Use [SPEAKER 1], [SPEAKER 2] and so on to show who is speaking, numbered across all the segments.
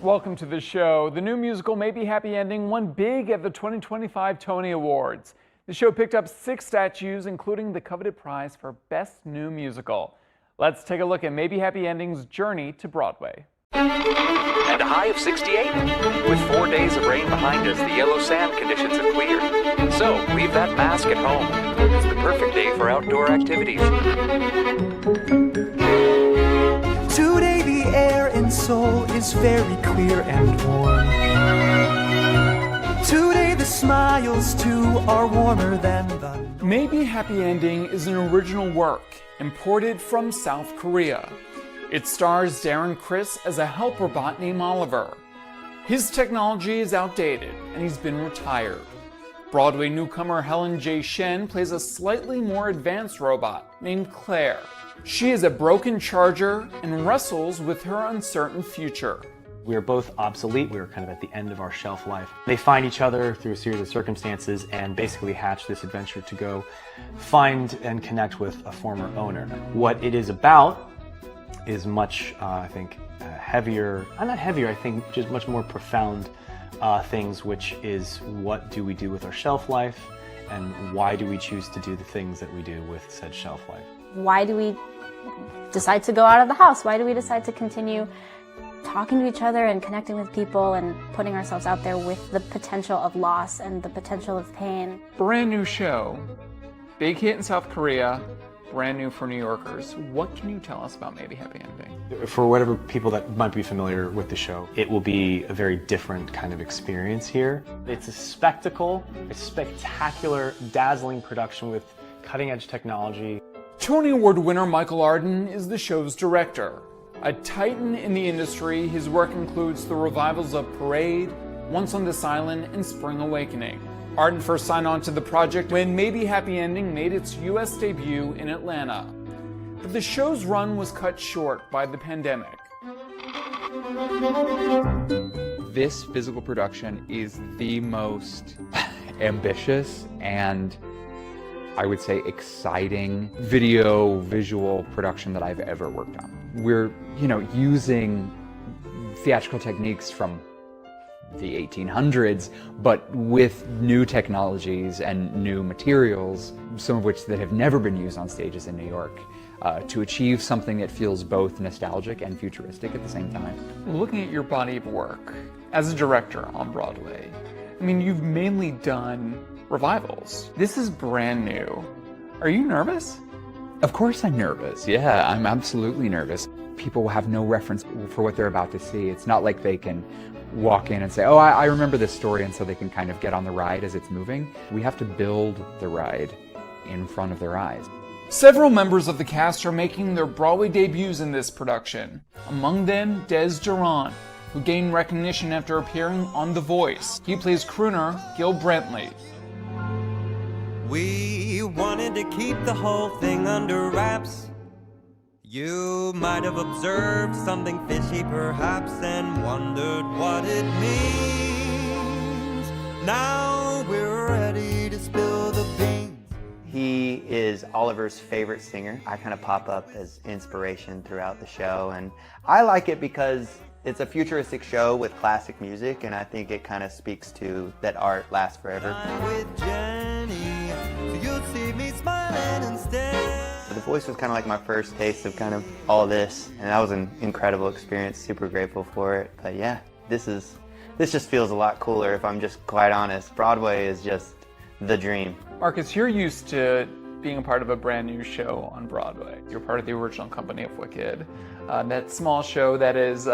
[SPEAKER 1] Welcome to the show. The new musical Maybe Happy Ending won big at the 2025 Tony Awards. The show picked up 6 statues, including the coveted prize for Best New Musical. Let's take a look at Maybe Happy Ending's journey to Broadway.
[SPEAKER 2] And a high of 68. With 4 days of rain behind us, the yellow sand conditions have cleared. So, leave that mask at home. It's the perfect day for outdoor activities.
[SPEAKER 3] Today the air in Seoul is very clear and warm. Today the smiles too are warmer than the norm.
[SPEAKER 1] Maybe Happy Ending is an original work imported from South Korea. It stars Darren Criss as a helper bot named Oliver. His technology is outdated and he's been retired. Broadway newcomer Helen J. Shen plays a slightly more advanced robot named Claire. She is a broken charger and wrestles with her uncertain future.
[SPEAKER 4] We are both obsolete. We are kind of at the end of our shelf life. They find each other through a series of circumstances and basically hatch this adventure to go find and connect with a former owner. What it is about is much, I think, heavier, not heavier, I think just much more profound things, which is what do we do with our shelf life and why do we choose to do the things that we do with said shelf life.
[SPEAKER 5] Why do we decide to go out of the house? Why do we decide to continue talking to each other and connecting with people and putting ourselves out there with the potential of loss and the potential of pain?
[SPEAKER 1] Brand new show, big hit in South Korea, brand new for New Yorkers. What can you tell us about Maybe Happy Ending?
[SPEAKER 4] For whatever people that might be familiar with the show, it will be a very different kind of experience here. It's a spectacle, a spectacular, dazzling production with cutting-edge technology.
[SPEAKER 1] Tony Award winner Michael Arden is the show's director. A titan in the industry, his work includes the revivals of Parade, Once on This Island, and Spring Awakening. Arden first signed on to the project when Maybe Happy Ending made its US debut in Atlanta. But the show's run was cut short by the pandemic.
[SPEAKER 6] This physical production is the most ambitious and, I would say, exciting visual production that I've ever worked on. We're, using theatrical techniques from the 1800s, but with new technologies and new materials, some of which that have never been used on stages in New York, to achieve something that feels both nostalgic and futuristic at the same time.
[SPEAKER 1] Looking at your body of work as a director on Broadway, you've mainly done revivals. This is brand new. Are you nervous?
[SPEAKER 6] Of course I'm nervous. Yeah, I'm absolutely nervous. People will have no reference for what they're about to see. It's not like they can walk in and say, oh, I remember this story, and so they can kind of get on the ride as it's moving. We have to build the ride in front of their eyes.
[SPEAKER 1] Several members of the cast are making their Broadway debuts in this production. Among them, Des Duran, who gained recognition after appearing on The Voice. He plays crooner Gil Brantley.
[SPEAKER 3] We wanted to keep the whole thing under wraps. You might have observed something fishy perhaps and wondered what it means. Now we're ready to spill the beans.
[SPEAKER 7] He is Oliver's favorite singer. I kind of pop up as inspiration throughout the show, and I like it because it's a futuristic show with classic music, and I think it kind of speaks to that art lasts forever.
[SPEAKER 3] I'm with Jenny, so you'll see me smiling instead.
[SPEAKER 7] The Voice was kind of like my first taste of kind of all this, and that was an incredible experience, super grateful for it. But yeah, this just feels a lot cooler if I'm just quite honest. Broadway is just the dream.
[SPEAKER 1] Marcus, you're used to being a part of a brand new show on Broadway. You're part of the original company of Wicked. That small show that is,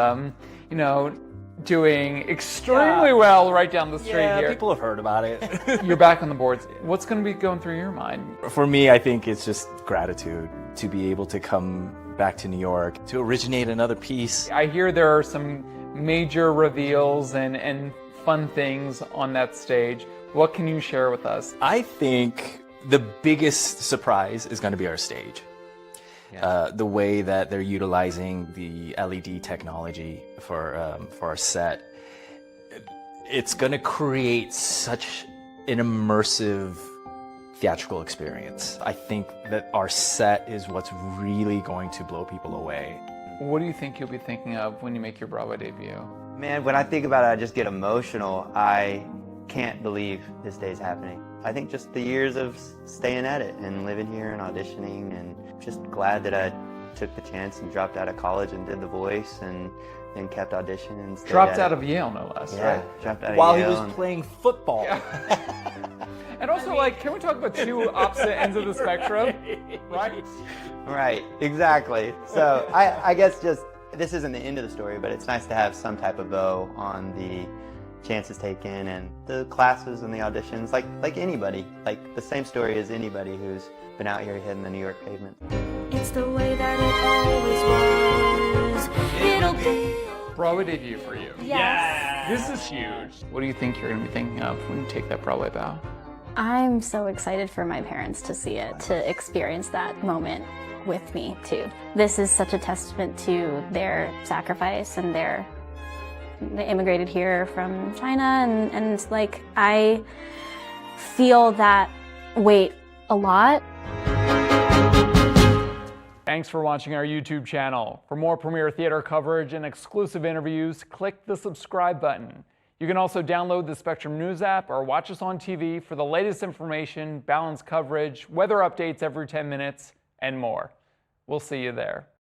[SPEAKER 1] doing extremely well right down the street here.
[SPEAKER 4] Yeah, people have heard about it.
[SPEAKER 1] You're back on the boards. What's going to be going through your mind?
[SPEAKER 8] For me, I think it's just gratitude to be able to come back to New York, to originate another piece.
[SPEAKER 1] I hear there are some major reveals and fun things on that stage. What can you share with us?
[SPEAKER 8] I think the biggest surprise is going to be our stage.
[SPEAKER 1] Yeah.
[SPEAKER 8] The way that they're utilizing the LED technology for our set, it's going to create such an immersive theatrical experience. I think that our set is what's really going to blow people away.
[SPEAKER 1] What do you think you'll be thinking of when you make your Broadway debut?
[SPEAKER 7] Man, when I think about it, I just get emotional. I can't believe this day's happening. I think just the years of staying at it and living here and auditioning, and just glad that I took the chance and dropped out of college and did The Voice and then kept auditioning and stayed
[SPEAKER 1] Dropped
[SPEAKER 7] at
[SPEAKER 1] out
[SPEAKER 7] it.
[SPEAKER 1] of Yale, no less,
[SPEAKER 7] Yeah,
[SPEAKER 1] right?
[SPEAKER 7] dropped out of
[SPEAKER 8] While he
[SPEAKER 7] Yale
[SPEAKER 8] was
[SPEAKER 7] and-
[SPEAKER 8] playing football.
[SPEAKER 1] And also, like, can we talk about two opposite ends of the spectrum? Right?
[SPEAKER 7] Right, exactly. So I guess just, this isn't the end of the story, but it's nice to have some type of bow on the chances taken and the classes and the auditions, like anybody, like the same story as anybody who's been out here hitting the New York pavement.
[SPEAKER 9] It's the way that it always was. It'll be.
[SPEAKER 1] Broadway debut for you.
[SPEAKER 5] Yes.
[SPEAKER 1] This is huge. What do you think you're going to be thinking of when you take that Broadway bow?
[SPEAKER 5] I'm so excited for my parents to see it, to experience that moment with me too. This is such a testament to their sacrifice and they immigrated here from China, and like I feel that weight a lot.
[SPEAKER 1] Thanks for watching our YouTube channel. For more premiere theater coverage and exclusive interviews, click the subscribe button. You can also download the Spectrum News app or watch us on TV for the latest information, balanced coverage, weather updates every 10 minutes, and more. We'll see you there.